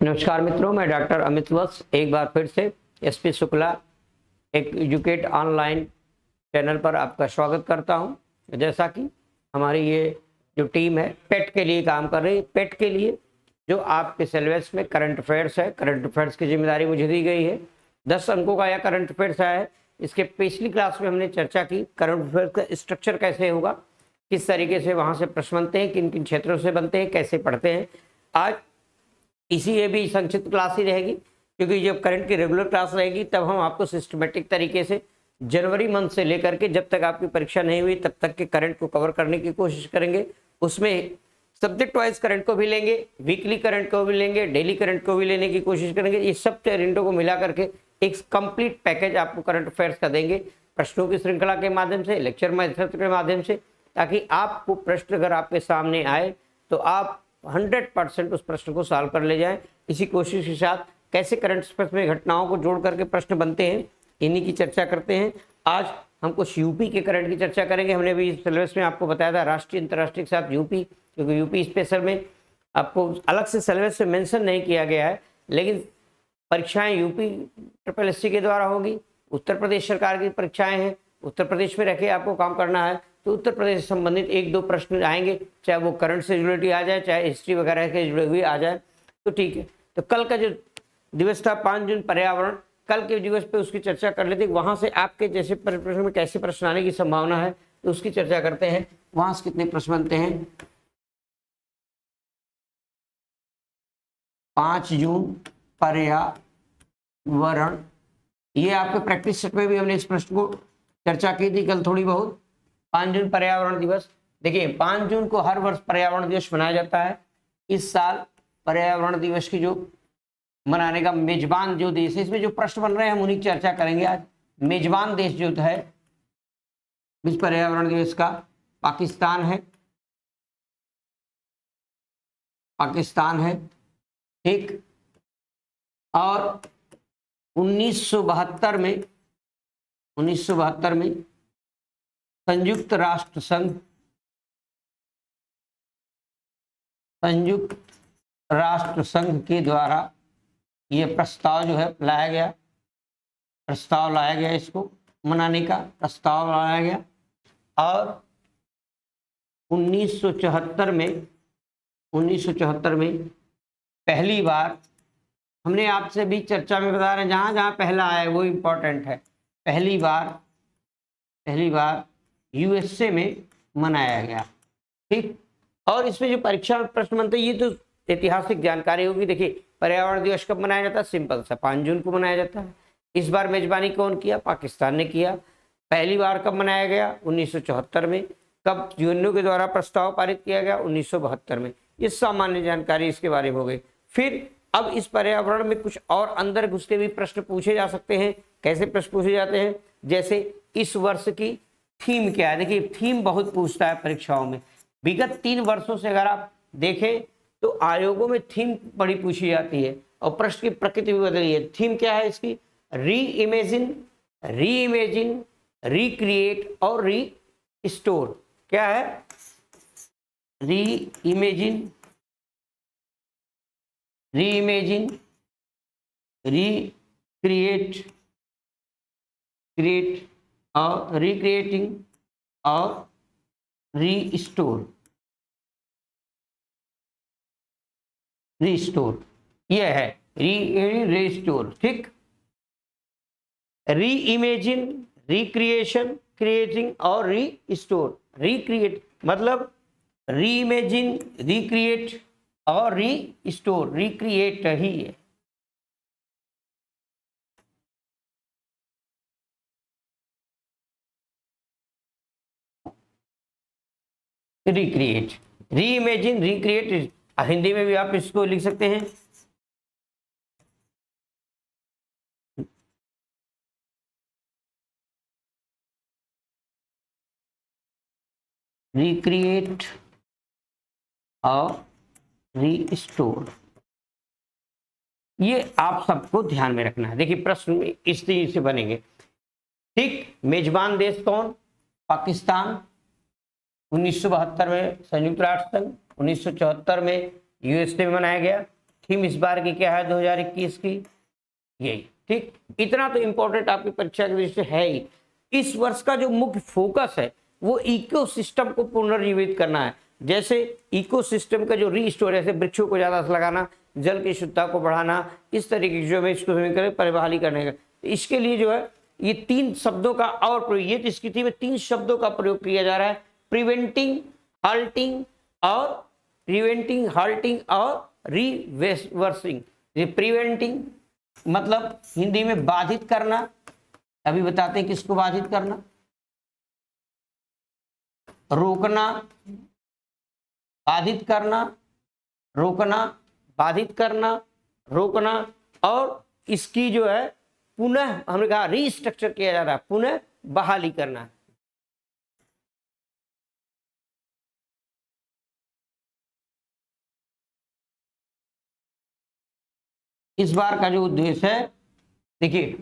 नमस्कार मित्रों, मैं डॉक्टर अमित वत्स एक बार फिर से SP Shukla educate online channel पर आपका स्वागत करता हूं। जैसा कि हमारी ये जो टीम है पेट के लिए काम कर रही है, पेट के लिए जो आपके सिलेबस में करंट अफेयर्स है, करंट अफेयर्स की जिम्मेदारी मुझे दी गई है। 10 अंकों का यह करंट अफेयर्स आया है। इसके पिछली क्लास में हमने चर्चा की करंट अफेयर्स का स्ट्रक्चर कैसे होगा, किस तरीके से वहाँ से प्रश्न बनते हैं, किन किन क्षेत्रों से बनते हैं, कैसे पढ़ते हैं। आज इसी ये भी संक्षिप्त क्लास ही रहेगी, क्योंकि जब करंट की रेगुलर क्लास रहेगी तब हम आपको सिस्टमेटिक तरीके से जनवरी मंथ से लेकर के जब तक आपकी परीक्षा नहीं हुई तब तक के करंट को कवर करने की कोशिश करेंगे। उसमें सब्जेक्ट वाइज करंट को भी लेंगे, वीकली करंट को भी लेंगे, डेली करंट को भी लेने की कोशिश करेंगे। ये सब करंटों को मिला करके एक कंप्लीट पैकेज आपको करंट अफेयर्स का देंगे, प्रश्नों की श्रृंखला के माध्यम से, लेक्चर मेथड के माध्यम से, ताकि आपको प्रश्न अगर आपके सामने आए तो आप 100% उस प्रश्न को सॉल्व कर ले जाएं। इसी कोशिश के साथ कैसे करंट अफेयर्स में घटनाओं को जोड़ करके प्रश्न बनते हैं, इन्हीं की चर्चा करते हैं। आज हम कुछ यूपी के करंट की चर्चा करेंगे। हमने भी इस सिलेबस में आपको बताया था राष्ट्रीय अंतर्राष्ट्रीय के साथ यूपी, क्योंकि यूपी स्पेशल में आपको अलग से सिलेबस में मेंशन नहीं किया गया है, लेकिन परीक्षाएं यूपी SSSC के द्वारा होगी। उत्तर प्रदेश सरकार की परीक्षाएं हैं, उत्तर प्रदेश में रह के आपको काम करना है, तो उत्तर प्रदेश से संबंधित 1-2 प्रश्न आएंगे, चाहे वो करंट से रिलेटेड आ जाए, चाहे हिस्ट्री वगैरह के जुड़े हुए आ जाए, तो ठीक है। तो कल का जो दिवस था 5 जून पर्यावरण, कल के दिवस पे उसकी चर्चा कर लेते हैं। वहां से आपके जैसे प्रश्न में कैसे प्रश्न आने की संभावना है तो उसकी चर्चा करते हैं। वहां से कितने प्रश्न बनते हैं। 5 जून पर्यावरण, ये आपके प्रैक्टिस सेट में भी हमने इस प्रश्न को चर्चा की थी कल थोड़ी बहुत। 5 जून पर्यावरण दिवस, देखिए 5 जून को हर वर्ष पर्यावरण दिवस मनाया जाता है। इस साल पर्यावरण दिवस की जो मनाने का मेजबान जो देश है, इसमें जो प्रश्न बन रहे हैं हम उन्हीं की चर्चा करेंगे आज। मेजबान देश जो है विश्व पर्यावरण दिवस का पाकिस्तान है, ठीक। और 1972 में संयुक्त राष्ट्र संघ के द्वारा ये प्रस्ताव जो है लाया गया, इसको मनाने का प्रस्ताव लाया गया। और 1974 में पहली बार, हमने आपसे भी चर्चा में बता रहे हैं, जहां जहां पहला आया वो इम्पोर्टेंट है। पहली बार USA में मनाया गया, ठीक। और इसमें जो परीक्षा में प्रश्न बनते हैं ये तो ऐतिहासिक जानकारी होगी। देखिए पर्यावरण दिवस कब मनाया जाता है, सिंपल सा 5 जून को मनाया जाता है। इस बार मेजबानी कौन किया, पाकिस्तान ने किया। पहली बार कब मनाया गया, 1974 में। कब यूएनओ के द्वारा प्रस्ताव पारित किया गया, 1972 में। ये सामान्य जानकारी इसके बारे में हो गई। फिर अब इस पर्यावरण में कुछ और अंदर घुस के भी प्रश्न पूछे जा सकते हैं। कैसे प्रश्न पूछे जाते हैं, जैसे इस वर्ष की थीम क्या है। देखिए थीम बहुत पूछता है परीक्षाओं में। विगत 3 वर्षों से अगर आप देखें तो आयोगों में थीम बड़ी पूछी जाती है और प्रश्न की प्रकृति भी बदली है। थीम क्या है इसकी, री इमेजिन, रिक्रिएट और रीस्टोर। क्या है, री इमेजिन, रिक्रिएट और रिक्रिएटिंग और रीस्टोर। ये है रीस्टोर, ठीक। री इमेजिन, रिक्रिएशन, क्रिएटिंग और रीस्टोर। रिक्रिएट मतलब री इमेजिन, रिक्रिएट और रीस्टोर, रिक्रिएट ही है। रिक्रिएट, री इमेजिन, रिक्रिएट, हिंदी में भी आप इसको लिख सकते हैं रिक्रिएट और रीस्टोर। ये आप सबको ध्यान में रखना है। देखिए प्रश्न में इस तरीके से बनेंगे, ठीक। मेजबान देश कौन, पाकिस्तान। 1972 में संयुक्त राष्ट्र संघ, 1974 में USA में मनाया गया। थीम इस बार की क्या है 2021 की, यही। ठीक, इतना तो इंपॉर्टेंट आपकी परीक्षा की दृष्टि से है ही। इस वर्ष का जो मुख्य फोकस है वो इकोसिस्टम को पुनर्जीवित करना है। जैसे इकोसिस्टम का जो रीस्टोर, जैसे वृक्षों को ज्यादा लगाना, जल की शुद्धता को बढ़ाना, इस तरीके की जो है इसको परिबहाली करने का। इसके लिए जो है ये 3 शब्दों का और प्रयोग, ये इसकी थी में 3 शब्दों का प्रयोग किया जा रहा है, प्रिवेंटिंग, हाल्टिंग और रिवर्सिंग। प्रिवेंटिंग मतलब हिंदी में बाधित करना, अभी बताते हैं किसको बाधित करना, रोकना, बाधित करना, रोकना, बाधित करना, रोकना, और इसकी जो है पुनः हमने कहा रीस्ट्रक्चर किया जा रहा है, पुनः बहाली करना। इस बार का जो उद्देश्य है, देखिए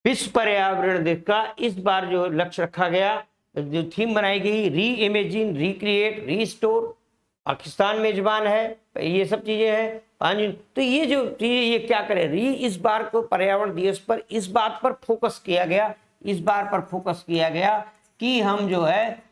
विश्व पर्यावरण दिवस का इस बार जो लक्ष्य रखा गया, जो थीम बनाई गई, री इमेजिन, रिक्रिएट, रीस्टोर। पाकिस्तान मेजबान है, ये सब चीजें हैं 5 तो ये जो चीजें ये क्या करें, इस बार को पर्यावरण दिवस पर इस बात पर फोकस किया गया, इस बार पर फोकस किया गया कि हम जो है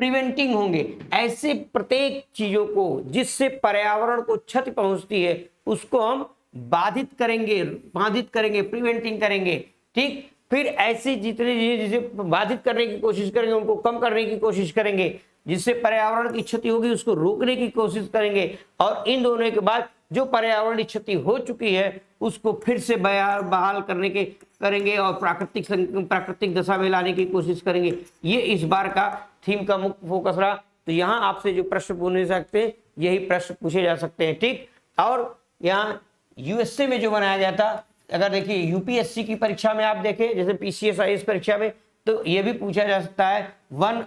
प्रिवेंटिंग होंगे, ऐसे प्रत्येक चीजों को जिससे पर्यावरण को क्षति पहुंचती है उसको हम बाधित करेंगे, प्रिवेंटिंग करेंगे। ठीक, फिर ऐसे जितने जिसे बाधित करने की कोशिश करेंगे उनको कम करने की कोशिश करेंगे, जिससे पर्यावरण की क्षति होगी उसको रोकने की कोशिश करेंगे, और इन दोनों के बाद जो पर्यावरण की क्षति हो चुकी है उसको फिर से बहाल करने के करेंगे और प्राकृतिक दशा में लाने की कोशिश करेंगे। ये इस बार का थीम का मुख्य फोकस रहा। तो यहाँ आपसे जो प्रश्न पूछ सकते हैं यही प्रश्न पूछे जा सकते हैं। ठीक, और यहाँ यूएसए में जो बनाया गया था, अगर देखिए यूपीएससी की परीक्षा में आप देखें, जैसे पीसीएस आईएएस परीक्षा में, तो ये भी पूछा जा सकता है वन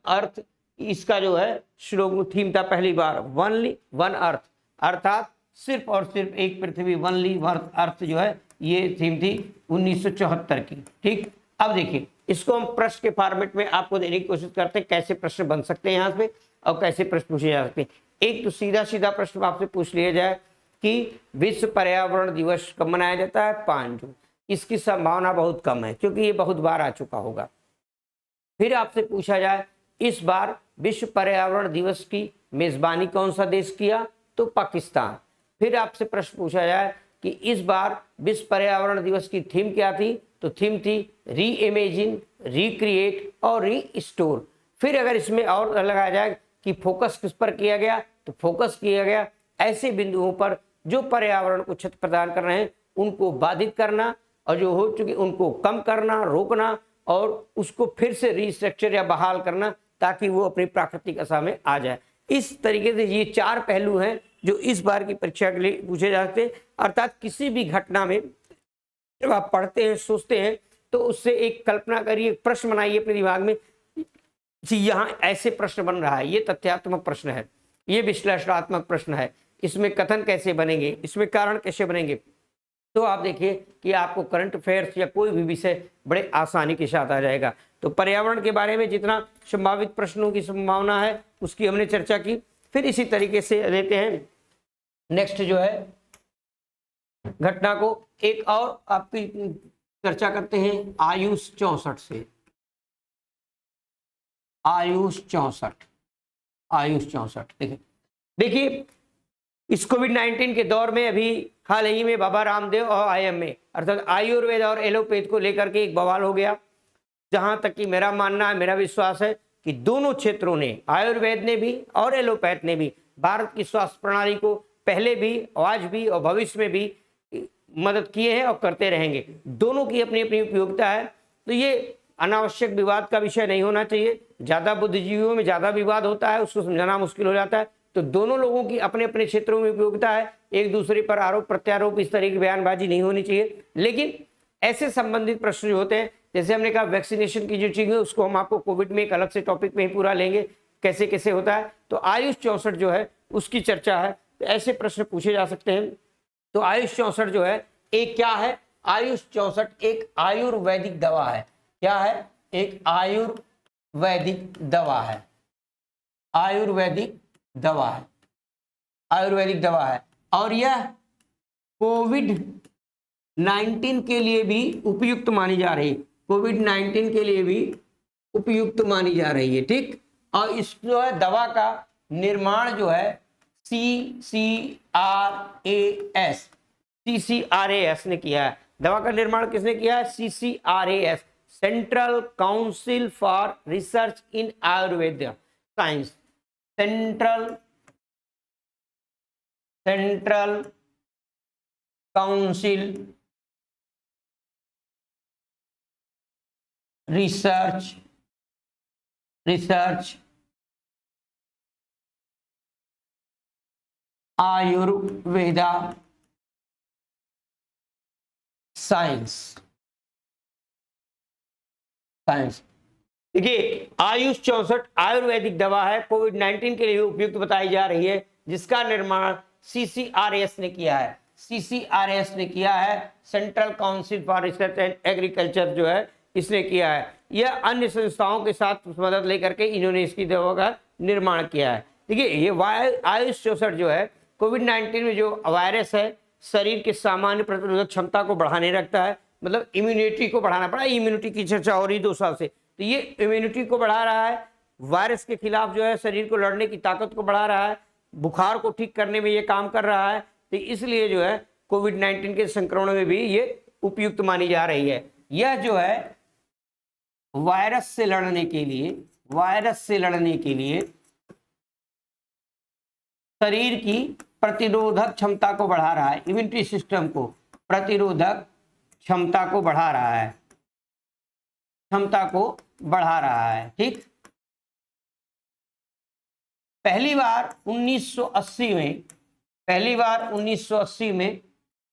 अर्थ, इसका जो है श्लोक थीम था पहली बार, वन अर्थ, अर्थात सिर्फ और सिर्फ एक पृथ्वी, वन अर्थ जो है ये थीम थी 1974 की। ठीक, अब देखिए इसको हम प्रश्न के फॉर्मेट में आपको देने की कोशिश करते हैं, कैसे प्रश्न बन सकते हैं यहाँ पे और कैसे प्रश्न पूछे जा सकते हैं। एक तो सीधा प्रश्न आपसे पूछ लिया जाए कि विश्व पर्यावरण दिवस कब मनाया जाता है, 5 जून। इसकी संभावना बहुत कम है क्योंकि ये बहुत बार आ चुका होगा। फिर आपसे पूछा जाए इस बार विश्व पर्यावरण दिवस की मेजबानी कौन सा देश किया, तो पाकिस्तान। फिर आपसे प्रश्न पूछा जाए कि इस बार विश्व पर्यावरण दिवस की थीम क्या थी, तो थीम थी री इमेजिन, रिक्रिएट और रीस्टोर। फिर अगर इसमें और लगाया जाए कि फोकस किस पर किया गया, तो फोकस किया गया ऐसे बिंदुओं पर जो पर्यावरण को क्षति प्रदान कर रहे हैं उनको बाधित करना, और जो हो चुके उनको कम करना, रोकना, और उसको फिर से रीस्ट्रक्चर या बहाल करना ताकि वो अपनी प्राकृतिक दशा में आ जाए। इस तरीके से ये 4 पहलू हैं जो इस बार की परीक्षा के लिए पूछे जाते हैं। अर्थात किसी भी घटना में जब आप पढ़ते हैं, सोचते हैं, तो उससे एक कल्पना करिए, प्रश्न बनाइए अपने दिमाग में कि यहाँ ऐसे प्रश्न बन रहा है, ये तथ्यात्मक प्रश्न है, ये विश्लेषणात्मक प्रश्न है, इसमें कथन कैसे बनेंगे, इसमें कारण कैसे बनेंगे। तो आप देखिए कि आपको करंट अफेयर्स या कोई भी विषय बड़े आसानी के साथ आ जाएगा। तो पर्यावरण के बारे में जितना संभावित प्रश्नों की संभावना है उसकी हमने चर्चा की। फिर इसी तरीके से लेते हैं नेक्स्ट जो है घटना को, एक और आपकी चर्चा करते हैं आयुष 64 से। आयुष 64 देखिए इस कोविड-19 के दौर में अभी हाल ही में बाबा रामदेव और आईएम में अर्थात आयुर्वेद और एलोपैथ को लेकर के एक बवाल हो गया। जहां तक कि मेरा मानना है, मेरा विश्वास है कि दोनों क्षेत्रों ने, आयुर्वेद ने भी और एलोपैथ ने भी, भारत की स्वास्थ्य प्रणाली को पहले भी, आज भी और भविष्य में भी मदद किए हैं और करते रहेंगे। दोनों की अपनी अपनी उपयोगिता है, तो ये अनावश्यक विवाद का विषय नहीं होना चाहिए। ज्यादा बुद्धिजीवियों में ज्यादा विवाद होता है, उसको समझाना मुश्किल हो जाता है। तो दोनों लोगों की अपने अपने क्षेत्रों में उपयोगिता है, एक दूसरे पर आरोप प्रत्यारोप इस तरह की बयानबाजी नहीं होनी चाहिए। लेकिन ऐसे संबंधित प्रश्न जो होते हैं, जैसे हमने कहा वैक्सीनेशन की जो चीज है उसको हम आपको कोविड में एक अलग से टॉपिक में ही पूरा लेंगे, कैसे कैसे होता है। तो आयुष 64 जो है उसकी चर्चा है, तो ऐसे प्रश्न पूछे जा सकते हैं। तो आयुष 64 जो है एक क्या है, आयुष 64 एक आयुर्वेदिक दवा है। क्या है, एक आयुर्वेदिक दवा है। आयुर्वेदिक दवा है, आयुर्वेदिक दवा है। और यह कोविड 19 के लिए भी उपयुक्त मानी जा रही है, कोविड 19 के लिए भी उपयुक्त मानी जा रही है, ठीक। और इस जो है दवा का निर्माण जो है CCRAS ने किया है। दवा का निर्माण किसने किया है? CCRAS, central council for research in Ayurveda science, central council research Ayurveda science. देखिए आयुष 64 आयुर्वेदिक दवा है, कोविड 19 के लिए उपयुक्त बताई जा रही है, जिसका निर्माण CCRAS ने किया है, CCRAS ने किया है, central council for research and agriculture जो है इसने किया है। यह अन्य संस्थाओं के साथ मदद लेकर के इन्होंने इसकी दवा का निर्माण किया है। देखिए ये आयुष 64 जो है कोविड 19 में जो वायरस है शरीर के सामान्य प्रतिरोधक क्षमता को बढ़ाने रखता है, मतलब इम्यूनिटी को बढ़ाना पड़ा। इम्यूनिटी की चर्चा हो रही 2 साल से, तो ये इम्यूनिटी को बढ़ा रहा है, वायरस के खिलाफ जो है शरीर को लड़ने की ताकत को बढ़ा रहा है, बुखार को ठीक करने में ये काम कर रहा है। तो इसलिए जो है कोविड 19 के संक्रमण में भी ये उपयुक्त मानी जा रही है। यह जो है वायरस से लड़ने के लिए शरीर की प्रतिरोधक क्षमता को बढ़ा रहा है, इम्यूनिटी सिस्टम को प्रतिरोधक क्षमता को बढ़ा रहा है, ठीक। पहली बार 1980 में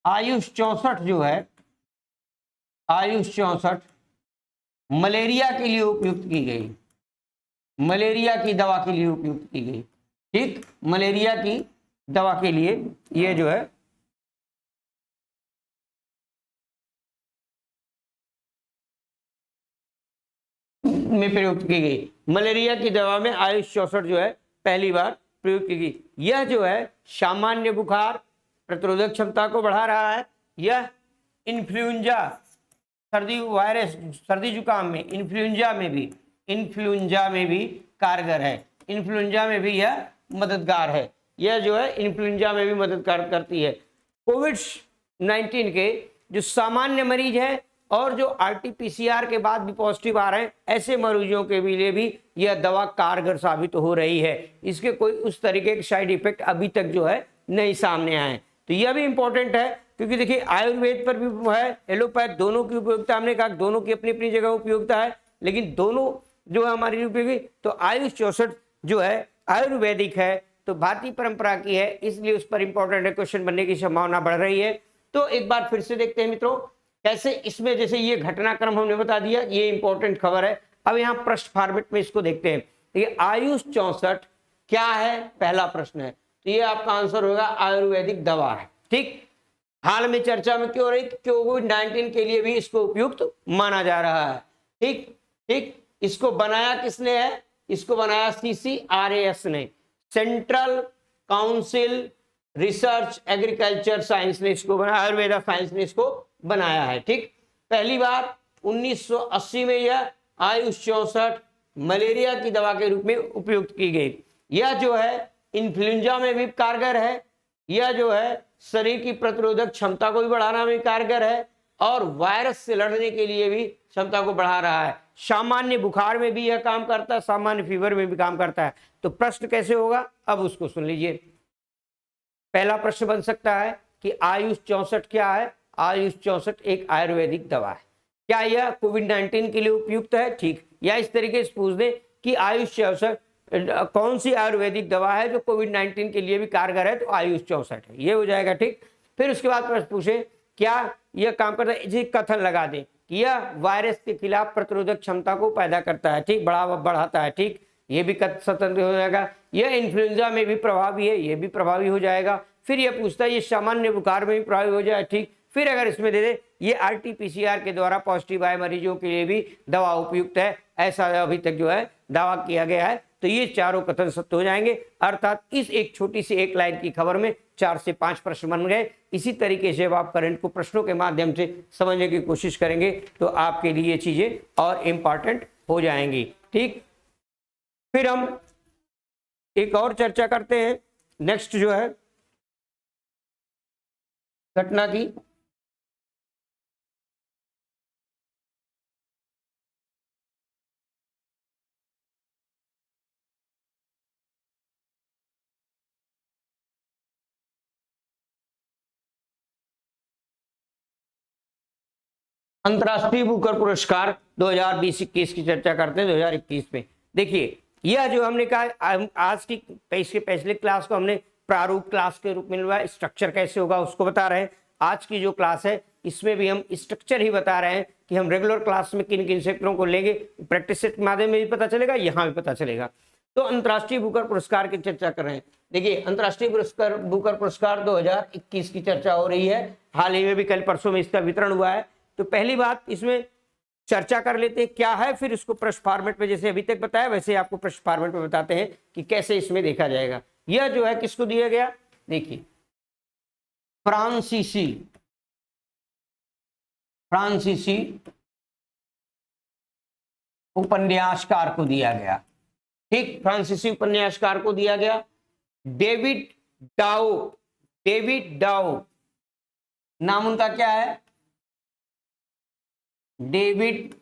आयुष 64 जो है, आयुष 64 मलेरिया के लिए उपयुक्त की गई, मलेरिया की दवा के लिए उपयुक्त की गई, ठीक। मलेरिया की दवा के लिए ये जो है में प्रयुक्त की गई, मलेरिया की दवा में आयुष 64 जो है पहली बार प्रयोग की गई। यह जो है सामान्य बुखार प्रतिरोधक क्षमता को बढ़ा रहा है। यह इन्फ्लुएंजा सर्दी वायरस सर्दी जुकाम में इन्फ्लुएंजा में भी कारगर है, इन्फ्लुएंजा में भी यह मददगार है। यह जो है इन्फ्लुएंजा में भी मदद करती है। कोविड 19 के जो सामान्य मरीज है और जो RT-PCR के बाद भी पॉजिटिव आ रहे हैं, ऐसे मरीजों के लिए भी यह दवा कारगर साबित हो रही है। इसके कोई उस तरीके के साइड इफेक्ट अभी तक जो है नहीं सामने आए। तो यह भी इंपॉर्टेंट है, क्योंकि देखिए आयुर्वेद पर भी है, एलोपैथ, दोनों की उपयोगिता हमने कहा, दोनों की अपनी अपनी जगह उपयोगिता है, लेकिन दोनों जो है हमारी उपयोगी। तो आयुष 64 जो है आयुर्वेदिक है, तो भारतीय परंपरा की है, इसलिए उस पर इंपॉर्टेंट क्वेश्चन बनने की संभावना बढ़ रही है। तो एक बार फिर से देखते हैं मित्रों, कैसे इसमें जैसे ये घटनाक्रम हमने बता दिया, ये इंपॉर्टेंट खबर है। अब यहाँ प्रश्न फॉर्मेट में इसको देखते हैं। ये आयुष 64 क्या है, पहला प्रश्न है, तो ये आपका आंसर होगा आयुर्वेदिक दवा है, ठीक। हाल में चर्चा में क्यों रही? कोविड 19 के लिए भी इसको उपयुक्त माना जा रहा है, ठीक। इसको बनाया किसने है? इसको बनाया CCRAS ने, central council research agriculture science ने इसको बनाया, आयुर्वेदा साइंस ने इसको बनाया है, ठीक। पहली बार 1980 में यह आयुष 64 मलेरिया की दवा के रूप में उपयुक्त की गई। यह जो है इन्फ्लुएंजा में भी कारगर है, यह जो है शरीर की प्रतिरोधक क्षमता को भी बढ़ाना में कारगर है, और वायरस से लड़ने के लिए भी क्षमता को बढ़ा रहा है। सामान्य बुखार में भी यह काम करता है, सामान्य फीवर में भी काम करता है। तो प्रश्न कैसे होगा, अब उसको सुन लीजिए। पहला प्रश्न बन सकता है कि आयुष 64 क्या है? आयुष 64 एक आयुर्वेदिक दवा है। क्या यह कोविड 19 के लिए उपयुक्त है? ठीक। या इस तरीके से पूछ दे कि आयुष 64 कौन सी आयुर्वेदिक दवा है जो कोविड 19 के लिए भी कारगर है? तो आयुष 64 है, ये हो जाएगा, ठीक। फिर उसके बाद प्रश्न पूछे क्या यह काम करता है, इसे कथन लगा दे कि यह वायरस के खिलाफ प्रतिरोधक क्षमता को पैदा करता है, ठीक, बढ़ाता है, ठीक, ये भी स्वतंत्र हो जाएगा। यह इन्फ्लुएंजा में भी प्रभावी है, ये भी प्रभावी हो जाएगा। फिर यह पूछता है ये सामान्य बुखार में भी प्रभावी हो जाए, ठीक। फिर अगर इसमें दे दे ये RT-PCR के द्वारा पॉजिटिव आए मरीजों के लिए भी दवा उपयुक्त है, ऐसा अभी तक जो है दावा किया गया है, तो ये चारों कथन सत्य हो जाएंगे। अर्थात इस एक छोटी सी एक लाइन की खबर में 4 से 5 प्रश्न बन गए। इसी तरीके से जब आप करंट को प्रश्नों के माध्यम से समझने की कोशिश करेंगे तो आपके लिए ये चीजें और इम्पॉर्टेंट हो जाएंगी। ठीक, फिर हम एक और चर्चा करते हैं। नेक्स्ट जो है घटना की, अंतर्राष्ट्रीय बुकर पुरस्कार 2020-21 की चर्चा करते हैं। 2021 में देखिए, यह जो हमने कहा आज की इसके पिछले क्लास को हमने प्रारूप क्लास के रूप में लिया, स्ट्रक्चर कैसे होगा उसको बता रहे हैं। आज की जो क्लास है इसमें भी हम स्ट्रक्चर ही बता रहे हैं कि हम रेगुलर क्लास में किन किन सेक्टरों को लेंगे, प्रैक्टिस सेट के माध्यम में भी पता चलेगा, यहाँ भी पता चलेगा। तो अंतर्राष्ट्रीय बुकर पुरस्कार की चर्चा कर रहे हैं। देखिए, अंतर्राष्ट्रीय बुकर पुरस्कार 2021 की चर्चा हो रही है। हाल ही में भी कल परसों में इसका वितरण हुआ है। तो पहली बात इसमें चर्चा कर लेते हैं क्या है, फिर इसको प्रश्न फॉर्मेट में जैसे अभी तक बताया वैसे आपको प्रश्न फॉर्मेट में बताते हैं कि कैसे इसमें देखा जाएगा। यह जो है किसको दिया गया, देखिए फ्रांसीसी उपन्यासकार को दिया गया। ठीक, फ्रांसीसी उपन्यासकार को दिया गया डेविड डाउ, नाम उनका क्या है, डेविड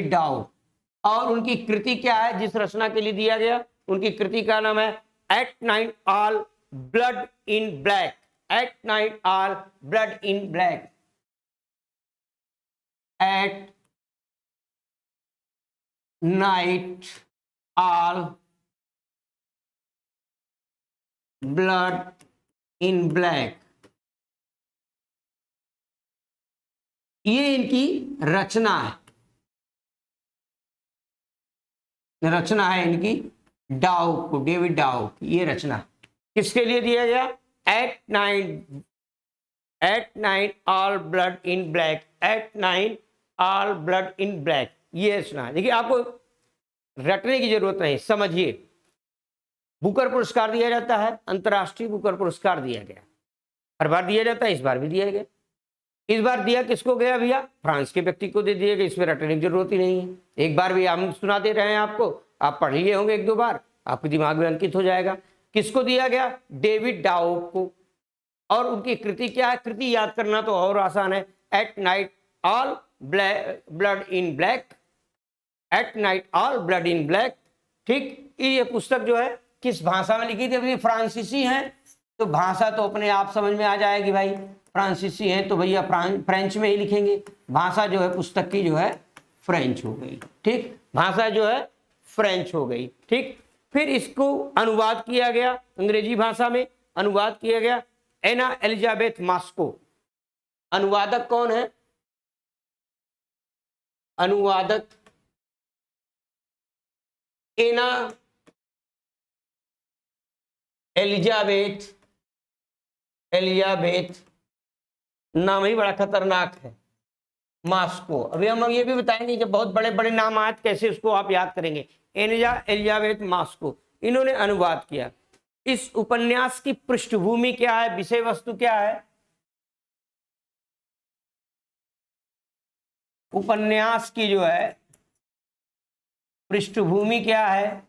डाउ। और उनकी कृति क्या है जिस रचना के लिए दिया गया, उनकी कृति का नाम है at night all blood in black. At night all blood in black. At night all blood in black, ये इनकी रचना है इनकी डाउ को, डेविड डाउ की ये रचना किसके लिए दिया गया, at night all blood in black. At night all blood in black ये रचना। देखिए, आपको रटने की जरूरत नहीं, समझिए। बुकर पुरस्कार दिया जाता है, अंतर्राष्ट्रीय बुकर पुरस्कार दिया गया, हर बार दिया जाता है, इस बार भी दिया गया। इस बार दिया किसको गया भैया, फ्रांस के व्यक्ति को दे दिया गया। इसमें रटने की जरूरत ही नहीं है, एक बार भी हम सुना दे रहे हैं आपको, आप पढ़ लिए होंगे 1-2 बार, आपके दिमाग में अंकित हो जाएगा। किसको दिया गया, डेविड डाउ को। और उनकी कृति क्या है, कृति याद करना तो और आसान है, at night all blood in black. At night all blood in black. ठीक, ये पुस्तक जो है किस भाषा में लिखी थी, अभी फ्रांसीसी है तो भाषा तो अपने आप समझ में आ जाएगी भाई, फ्रांसीसी है तो भैया फ्रेंच में ही लिखेंगे। भाषा जो है पुस्तक की जो है फ्रेंच हो गई। ठीक, भाषा जो है फ्रेंच हो गई। ठीक, फिर इसको अनुवाद किया गया, अंग्रेजी भाषा में अनुवाद किया गया एना एलिजाबेथ मास्को। अनुवादक कौन है, अनुवादक एना एलिजाबेथ नाम ही बड़ा खतरनाक है, मास्को। अभी हम ये भी बताएंगे जब बहुत बड़े बड़े नाम आए कैसे उसको आप याद करेंगे। एलिजाबेथ मास्को, इन्होंने अनुवाद किया। इस उपन्यास की पृष्ठभूमि क्या है, विषय वस्तु क्या है, उपन्यास की जो है पृष्ठभूमि क्या है,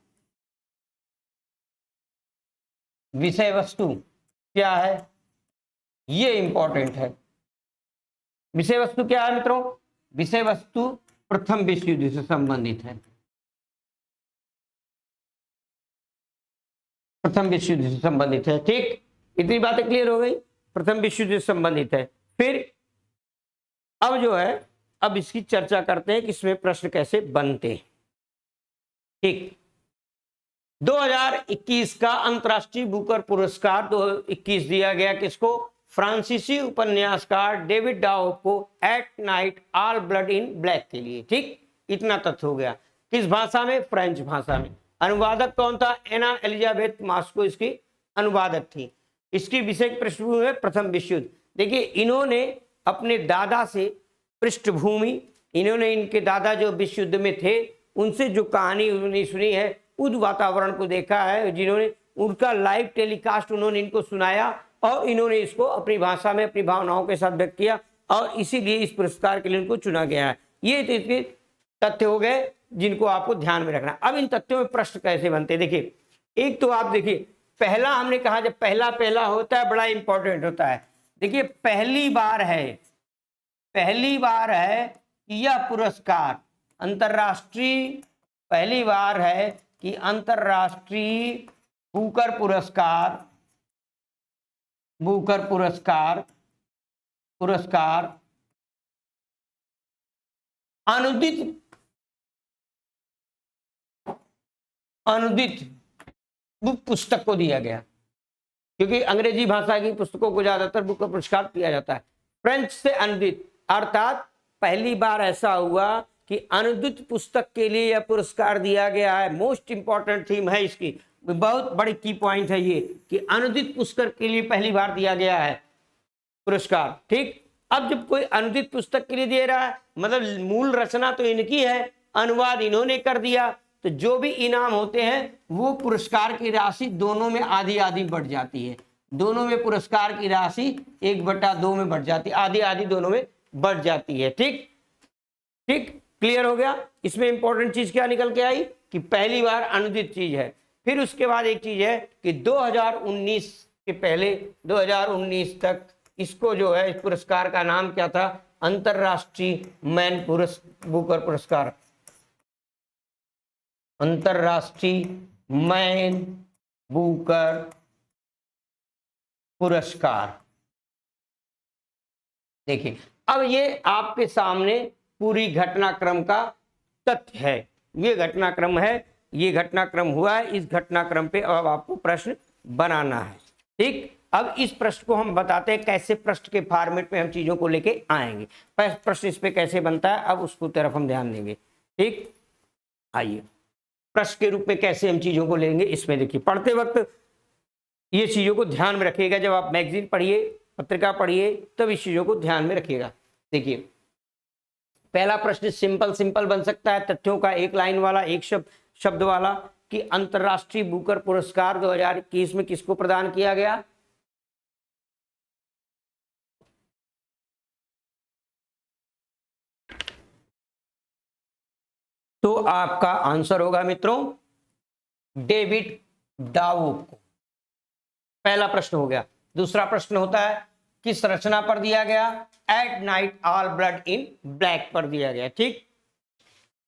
विषय वस्तु क्या है, ये इंपॉर्टेंट है। विषय वस्तु क्या है मित्रों, विषय वस्तु प्रथम विश्व युद्ध से संबंधित है। प्रथम विश्व युद्ध से संबंधित है। ठीक, इतनी बातें क्लियर हो गई, प्रथम विश्व युद्ध से संबंधित है। फिर अब जो है अब इसकी चर्चा करते हैं कि इसमें प्रश्न कैसे बनते हैं। ठीक, 2021 का अंतर्राष्ट्रीय बुकर पुरस्कार 2021 दिया गया किसको, फ्रांसीसी उपन्यासकार डेविड डाउ को at night all blood in black के लिए। ठीक, इतना तथ्य हो गया। किस भाषा में, फ्रेंच भाषा में। अनुवादक कौन था, एना एलिजाबेथ मास्को इसकी अनुवादक थी। इसकी विषय पृष्ठभूमि में प्रथम विश्व युद्ध। देखिए, इन्होंने अपने दादा से पृष्ठभूमि, इन्होंने इनके दादा जो विश्व युद्ध में थे उनसे जो कहानी उन्होंने सुनी है, उस वातावरण को देखा है, जिन्होंने उनका लाइव टेलीकास्ट उन्होंने इनको सुनाया और इन्होंने इसको अपनी भाषा में अपनी भावनाओं के साथ व्यक्त किया और इसीलिए इस पुरस्कार के लिए उनको चुना गया है। ये तो इसके तथ्य हो गए जिनको आपको ध्यान में रखना। अब इन तथ्यों में प्रश्न कैसे बनते हैं, देखिए एक तो आप देखिए, पहला हमने कहा जब पहला पहला होता है बड़ा इंपॉर्टेंट होता है। देखिए पहली बार है कि यह पुरस्कार अंतर्राष्ट्रीय, पहली बार है कि अंतर्राष्ट्रीय बुकर पुरस्कार अनुदित पुस्तक को दिया गया, क्योंकि अंग्रेजी भाषा की पुस्तकों को ज्यादातर बुकर पुरस्कार दिया जाता है। फ्रेंच से अनुदित, अर्थात पहली बार ऐसा हुआ कि अनुदित पुस्तक के लिए यह पुरस्कार दिया गया है। मोस्ट इंपॉर्टेंट थीम है इसकी, बहुत बड़ी की पॉइंट है ये कि अनुदित पुस्तक के लिए पहली बार दिया गया है पुरस्कार। ठीक, अब जब कोई अनुदित पुस्तक के लिए दे रहा है, मतलब मूल रचना तो इनकी है, अनुवाद इन्होंने कर दिया, तो जो भी इनाम होते हैं वो पुरस्कार की राशि दोनों में आधी आधी बढ़ जाती है। दोनों में पुरस्कार की राशि 1/2 में बढ़ जाती है, आधी आधी दोनों में बढ़ जाती है। ठीक ठीक, क्लियर हो गया। इसमें इंपॉर्टेंट चीज क्या निकल के आई कि पहली बार अनुदित चीज है। फिर उसके बाद एक चीज है कि 2019 के पहले 2019 तक इसको जो है, इस पुरस्कार का नाम क्या था, अंतरराष्ट्रीय बुकर पुरस्कार, अंतरराष्ट्रीय मैन बुकर पुरस्कार। देखिए अब ये आपके सामने पूरी घटनाक्रम का तथ्य है, ये घटनाक्रम है, ये घटनाक्रम हुआ है, इस घटनाक्रम पे अब आपको प्रश्न बनाना है। ठीक, अब इस प्रश्न को हम बताते हैं कैसे प्रश्न के फॉर्मेट में हम चीजों को लेके आएंगे। प्रश्न इस पे कैसे बनता है, अब उसको तरफ हम ध्यान देंगे। ठीक, आइए प्रश्न के रूप में कैसे हम चीजों को लेंगे, इसमें देखिए पढ़ते वक्त ये चीजों को ध्यान में रखिएगा। जब आप मैगजीन पढ़िए, पत्रिका पढ़िए, तब इस चीजों को ध्यान में रखिएगा। देखिए पहला प्रश्न सिंपल बन सकता है, तथ्यों का एक लाइन वाला, एक शब्द वाला, कि अंतरराष्ट्रीय बुकर पुरस्कार 2021 में किसको प्रदान किया गया। तो आपका आंसर होगा मित्रों डेविड डावोक को। पहला प्रश्न हो गया। दूसरा प्रश्न होता है किस रचना पर दिया गया, at night all blood in black पर दिया गया। ठीक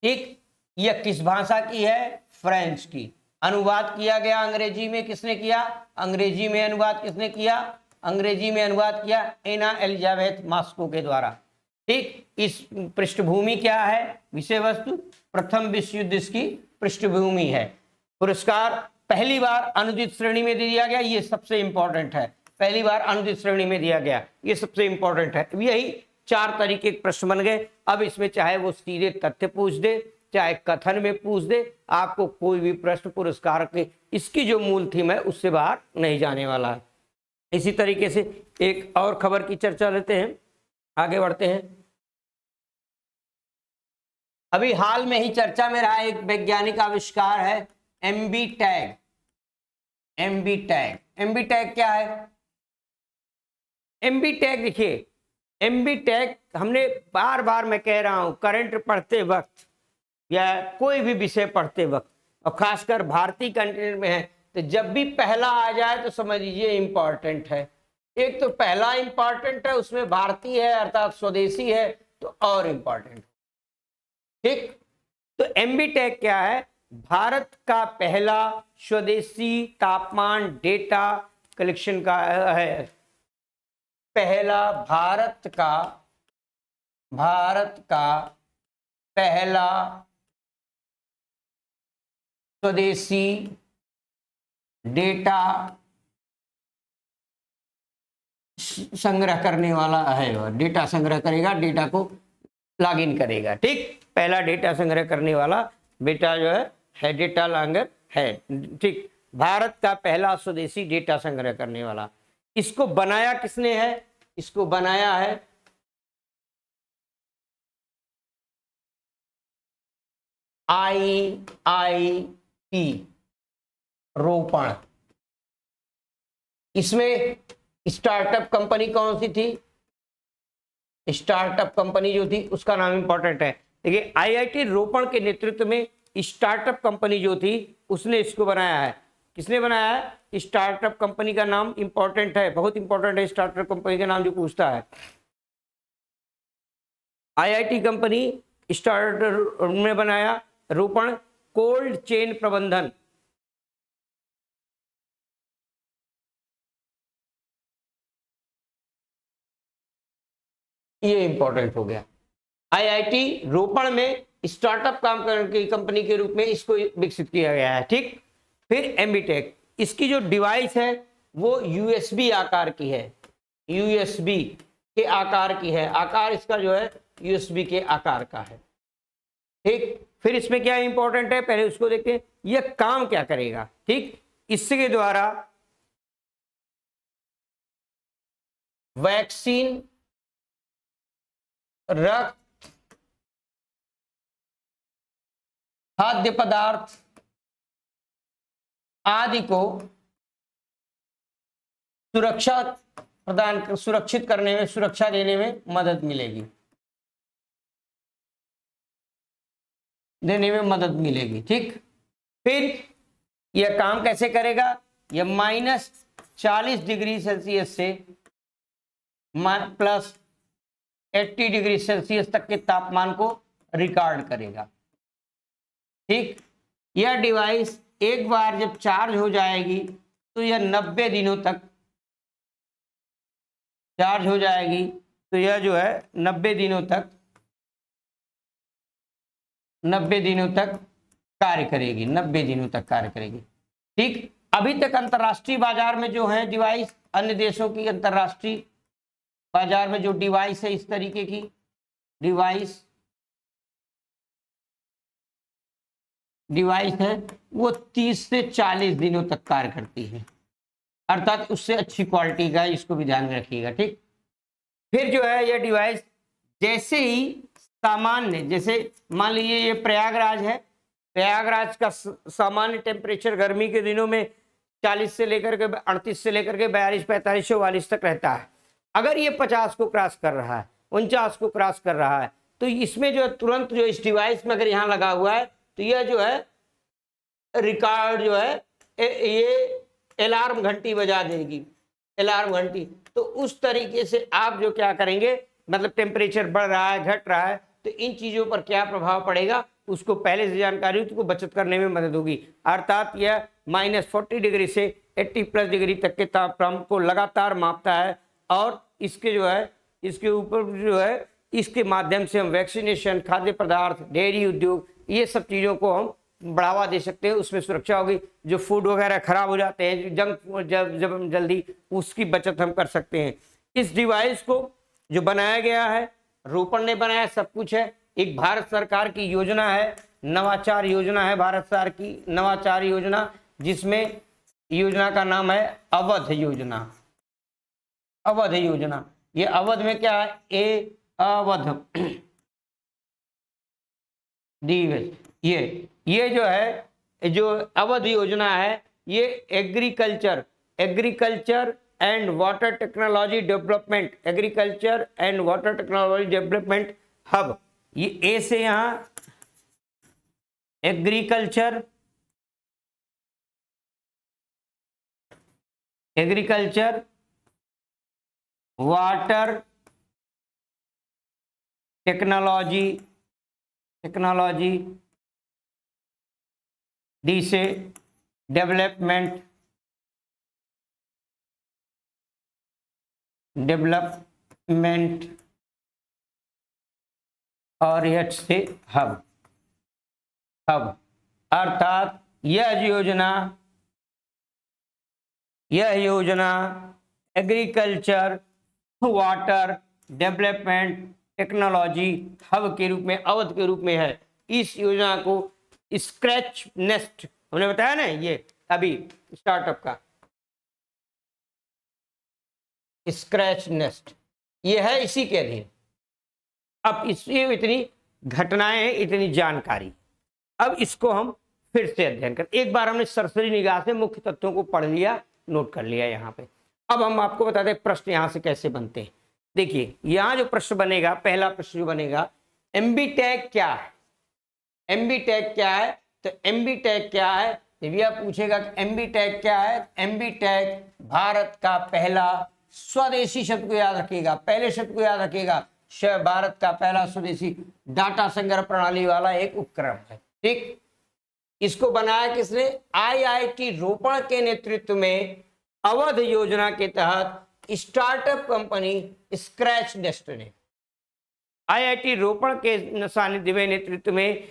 ठीक, यह किस भाषा की है, फ्रेंच की। अनुवाद किया गया अंग्रेजी में, किसने किया, अंग्रेजी में अनुवाद किसने किया, अंग्रेजी में अनुवाद किया एना एलिजाबेथ मास्को के द्वारा। ठीक, इस पृष्ठभूमि क्या है, विषय वस्तु प्रथम विश्व युद्ध इसकी पृष्ठभूमि है। पुरस्कार पहली बार अनुदित श्रेणी में दिया गया, ये सबसे इंपॉर्टेंट है, पहली बार अनुदित श्रेणी में दिया गया, ये सबसे इंपॉर्टेंट है। यही 4 तरीके के प्रश्न बन गए। अब इसमें चाहे वो सीधे तथ्य पूछ दे, चाहे कथन में पूछ दे, आपको कोई भी प्रश्न पुरस्कार के इसकी जो मूल थीम है उससे बाहर नहीं जाने वाला है। इसी तरीके से एक और खबर की चर्चा लेते हैं, आगे बढ़ते हैं। अभी हाल में ही चर्चा में रहा एक वैज्ञानिक आविष्कार है एमबी टैग। एमबी टैग क्या है, एमबी टैग देखिए, एमबी टैग हमने बार बार मैं कह रहा हूं, करंट पढ़ते वक्त या कोई भी विषय पढ़ते वक्त, और खासकर भारतीय कंटेंट में है, तो जब भी पहला आ जाए तो समझ लीजिए इंपॉर्टेंट है। एक तो पहला इंपॉर्टेंट है, उसमें भारतीय है अर्थात स्वदेशी है, तो और इंपॉर्टेंट। ठीक, तो एमबी टैग क्या है, भारत का पहला स्वदेशी तापमान डेटा कलेक्शन का है, पहला भारत का पहला स्वदेशी डेटा संग्रह करने वाला है, डेटा संग्रह करेगा, डेटा को लॉग इन करेगा। ठीक, पहला डेटा संग्रह करने वाला बेटा जो है डेटा लॉगर है। ठीक, भारत का पहला स्वदेशी डेटा संग्रह करने वाला। इसको बनाया किसने है, इसको बनाया है IIT रोपण। इसमें स्टार्टअप कंपनी कौन सी थी? स्टार्टअप कंपनी जो थी उसका नाम इंपॉर्टेंट है। देखिए IIT रोपण के नेतृत्व में स्टार्टअप कंपनी जो थी उसने इसको बनाया है। किसने बनाया है? स्टार्टअप कंपनी का नाम इंपॉर्टेंट है, बहुत इंपॉर्टेंट है स्टार्टअप कंपनी का नाम जो पूछता है। IIT कंपनी स्टार्टअप ने बनाया रोपण कोल्ड चेन प्रबंधन। ये इंपॉर्टेंट हो गया। IIT रोपण में स्टार्टअप काम करने की कंपनी के रूप में इसको विकसित किया गया है। ठीक, फिर एम्बीटेक, इसकी जो डिवाइस है वो USB आकार की है, USB के आकार की है, आकार इसका जो है USB के आकार का है। ठीक, फिर इसमें क्या इंपॉर्टेंट है पहले उसको देखते हैं, यह काम क्या करेगा। ठीक, इसके द्वारा वैक्सीन, रक्त, खाद्य पदार्थ आदि को सुरक्षित करने में, सुरक्षा देने में मदद मिलेगी, ठीक। फिर यह काम कैसे करेगा? यह -40°C से +80°C तक के तापमान को रिकॉर्ड करेगा। ठीक, यह डिवाइस एक बार जब चार्ज हो जाएगी तो यह 90 दिनों तक चार्ज हो जाएगी, तो यह जो है 90 दिनों तक कार्य करेगी, 90 दिनों तक कार्य करेगी। ठीक, अभी तक अंतरराष्ट्रीय बाजार में जो है डिवाइस, अन्य देशों की अंतरराष्ट्रीय बाजार में जो डिवाइस है, इस तरीके की डिवाइस है वो 30 से 40 दिनों तक कार्य करती है, अर्थात उससे अच्छी क्वालिटी का, इसको भी ध्यान में रखिएगा। ठीक, फिर जो है यह डिवाइस जैसे ही सामान्य, जैसे मान लीजिए ये प्रयागराज है, प्रयागराज का सामान्य टेम्परेचर गर्मी के दिनों में 40 से लेकर के 38 से लेकर के 42, 45, 44 तक रहता है। अगर ये 50 को क्रॉस कर रहा है, 49 को क्रॉस कर रहा है, तो इसमें जो है तुरंत जो इस डिवाइस में अगर यहाँ लगा हुआ है तो यह जो है रिकॉर्ड जो है ये अलार्म घंटी बजा देगी, अलार्म घंटी। तो उस तरीके से आप जो क्या करेंगे, मतलब टेम्परेचर बढ़ रहा है, घट रहा है, तो इन चीजों पर क्या प्रभाव पड़ेगा उसको पहले से जानकारी उसको बचत करने में मदद होगी। अर्थात यह -40° से 80+ तक के तापमान को लगातार मापता है, और इसके जो है इसके ऊपर जो है इसके माध्यम से हम वैक्सीनेशन, खाद्य पदार्थ, डेयरी उद्योग, ये सब चीज़ों को हम बढ़ावा दे सकते हैं, उसमें सुरक्षा होगी। जो फूड वगैरह खराब हो जाते हैं, जंक जब हम जल्दी, उसकी बचत हम कर सकते हैं। इस डिवाइस को जो बनाया गया है, रोपण ने बनाया, सब कुछ है, एक भारत सरकार की योजना है, नवाचार योजना है, भारत सरकार की नवाचार योजना, जिसमें योजना का नाम है अवध योजना। अवध योजना, ये अवध में क्या है? अवध ये जो है, जो अवध योजना है, ये agriculture and water technology development hub, ये ए से यहाँ एग्रीकल्चर वाटर टेक्नोलॉजी डी से डेवलपमेंट और एच से हब। अर्थात यह योजना agriculture water development technology hub के रूप में, अवध के रूप में है। इस योजना को स्क्रैच नेस्ट हमने बताया ना, ये अभी स्टार्टअप का स्क्रैच नेस्ट, ये है इसी के अधीन। अब इसमें इतनी घटनाएं, इतनी जानकारी, अब इसको हम फिर से अध्ययन कर, एक बार हमने सरसरी निगाह से मुख्य तत्वों को पढ़ लिया, नोट कर लिया यहाँ पे। अब हम आपको बताते हैं प्रश्न यहाँ से कैसे बनते हैं। देखिए यहाँ जो प्रश्न बनेगा, पहला प्रश्न जो बनेगा, एमबी-टेक क्या है? एमबी-टेक क्या है? तो एमबी-टेक क्या है, जब यह पूछेगा कि एमबी-टेक क्या है, एमबी-टेक भारत का पहला स्वदेशी शब्द को याद रखिएगा, पहले शब्द को याद रखिएगा, भारत का पहला स्वदेशी डाटा संग्रह प्रणाली वाला एक उपक्रम है। ठीक, इसको बनाया किसने? आईआईटी रोपड़ के नेतृत्व में अवध योजना के तहत स्टार्टअप कंपनी स्क्रैच नेस्ट ने। आईआईटी रोपड़ के सानिध्य में नेतृत्व में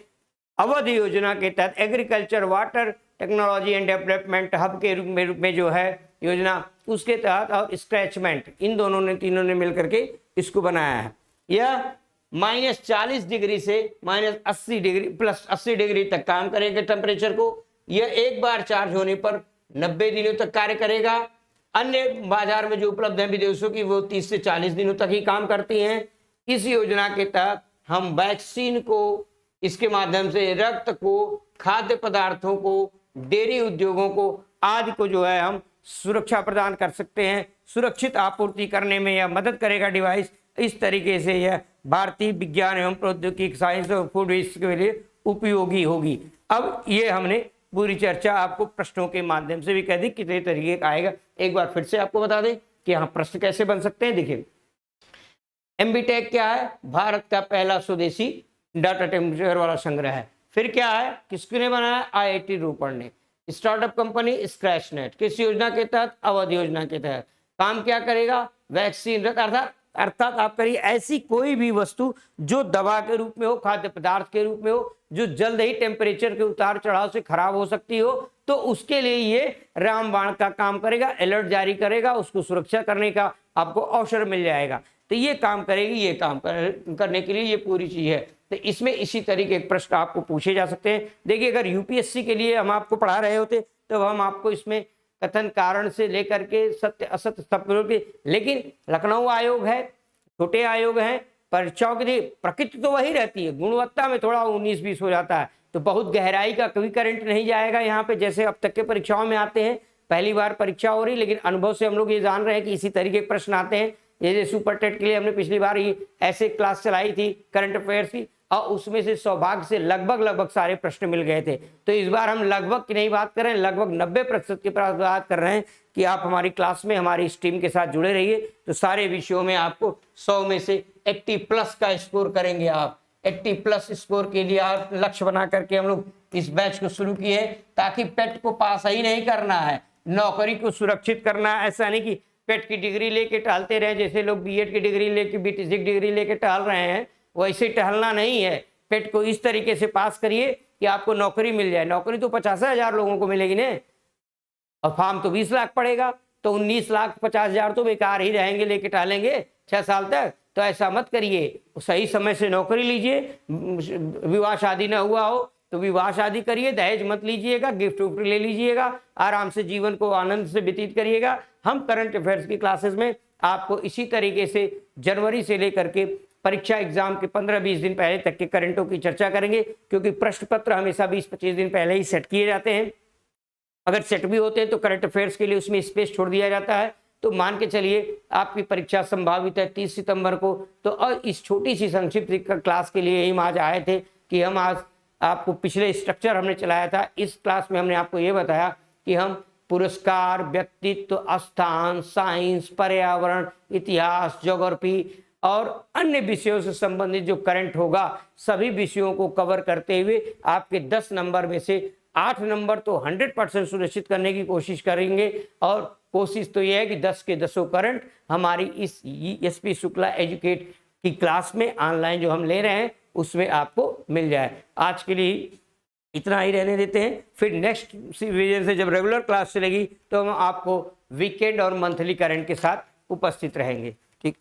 अवध योजना के तहत agriculture water technology and development hub के रूप में जो है योजना, उसके तहत और स्क्रैचमेंट, इन दोनों ने, तीनों ने मिलकर के इसको बनाया है। यह -40 डिग्री से -80 डिग्री प्लस 80 डिग्री तक काम करेगा टेम्परेचर को। यह एक बार चार्ज होने पर 90 दिनों तक कार्य करेगा। अन्य बाजार में जो उपलब्ध है विदेशों की, वो 30 से 40 दिनों तक ही काम करती हैं। इस योजना के तहत हम वैक्सीन को, इसके माध्यम से रक्त को, खाद्य पदार्थों को, डेयरी उद्योगों को आदि को जो है हम सुरक्षा प्रदान कर सकते हैं। सुरक्षित आपूर्ति करने में यह मदद करेगा डिवाइस। इस तरीके से यह भारतीय विज्ञान एवं प्रौद्योगिकी, साइंस और फूड के लिए उपयोगी होगी। अब ये हमने पूरी चर्चा आपको प्रश्नों के माध्यम से भी कह दी कितने तरीके का आएगा। एक बार फिर से आपको बता दें कि यहाँ प्रश्न कैसे बन सकते हैं। देखिए एमबी-टेक क्या है? भारत का पहला स्वदेशी डाटा टेम्परेचर वाला संग्रह है। फिर क्या है, किसने बनाया? आईआईटी रोपड़ ने। स्टार्टअप कंपनी स्क्रैचनेट, किस योजना के तहत? अवध योजना के तहत। काम क्या करेगा? वैक्सीन, अर्थात आप करिए ऐसी कोई भी वस्तु जो दवा के रूप में हो, खाद्य पदार्थ के रूप में हो, जो जल्द ही टेम्परेचर के उतार चढ़ाव से खराब हो सकती हो, तो उसके लिए ये रामबाण का काम करेगा, अलर्ट जारी करेगा, उसको सुरक्षा करने का आपको अवसर मिल जाएगा। तो ये काम करेगी, ये काम करने के लिए ये पूरी चीज है। तो इसमें इसी तरीके के प्रश्न आपको पूछे जा सकते हैं। देखिए अगर यूपीएससी के लिए हम आपको पढ़ा रहे होते तो हम आपको इसमें कथन कारण से लेकर के सत्य असत्य सब के, लेकिन लखनऊ आयोग है, छोटे आयोग हैं, परीक्षाओं की प्रकृति तो वही रहती है, गुणवत्ता में थोड़ा 19-20 हो जाता है, तो बहुत गहराई का कभी करंट नहीं जाएगा यहाँ पे, जैसे अब तक के परीक्षाओं में आते हैं। पहली बार परीक्षा हो रही, लेकिन अनुभव से हम लोग ये जान रहे हैं कि इसी तरीके के प्रश्न आते हैं। जैसे सुपर टेट के लिए हमने पिछली बार ही ऐसे क्लास चलाई थी करंट अफेयर्स की, और उसमें से सौभाग्य से लगभग सारे प्रश्न मिल गए थे। तो इस बार हम लगभग की नहीं बात कर रहे हैं, लगभग 90% की बात कर रहे हैं कि आप हमारी क्लास में हमारी इस टीम के साथ जुड़े रहिए, तो सारे विषयों में आपको 100 में से 80+ का स्कोर करेंगे। आप 80+ स्कोर के लिए आप लक्ष्य बना करके हम लोग इस बैच को शुरू किए, ताकि पेट को पास ही नहीं करना है, नौकरी को सुरक्षित करना है। ऐसा नहीं कि पेट की डिग्री लेके टहलते रहे, जैसे लोग बीएड की डिग्री लेके, बीटेक की डिग्री लेके टहल रहे हैं, वैसे टहलना नहीं है। पेट को इस तरीके से पास करिए कि आपको नौकरी मिल जाए। नौकरी तो 50,000 लोगों को मिलेगी ना, और फॉर्म तो 20 लाख पड़ेगा, तो 19,50,000 तो बेकार ही रहेंगे, लेके टहलेंगे 6 साल तक। तो ऐसा मत करिए, सही समय से नौकरी लीजिए। विवाह शादी ना हुआ हो तो विवाह शादी करिए, दहेज मत लीजिएगा, गिफ्ट उफ्ट ले लीजिएगा, आराम से जीवन को आनंद से व्यतीत करिएगा। हम करंट अफेयर्स की क्लासेस में आपको इसी तरीके से जनवरी से लेकर के परीक्षा एग्जाम के 15-20 दिन पहले तक के करंटों की चर्चा करेंगे, क्योंकि प्रश्न पत्र हमेशा 20-25 दिन पहले ही सेट किए जाते हैं। अगर सेट भी होते हैं तो करंट अफेयर्स के लिए उसमें स्पेस छोड़ दिया जाता है। तो मान के चलिए आपकी परीक्षा संभावित है 30 सितंबर को, तो और इस छोटी सी संक्षिप्त क्लास के लिए हम आज आए थे कि हम आज आपको पिछले स्ट्रक्चर हमने चलाया था, इस क्लास में हमने आपको ये बताया कि हम पुरस्कार, व्यक्तित्व, स्थान, साइंस, पर्यावरण, इतिहास, ज्योग्राफी और अन्य विषयों से संबंधित जो करंट होगा, सभी विषयों को कवर करते हुए आपके 10 नंबर में से 8 नंबर तो 100% सुनिश्चित करने की कोशिश करेंगे। और कोशिश तो यह है कि 10 के 10 करंट हमारी इस एसपी शुक्ला एजुकेट की क्लास में ऑनलाइन जो हम ले रहे हैं उसमें आपको मिल जाए। आज के लिए इतना ही रहने देते हैं, फिर नेक्स्ट रिवीजन से जब रेगुलर क्लास चलेगी तो हम आपको वीकेंड और मंथली करंट के साथ उपस्थित रहेंगे। ठीक।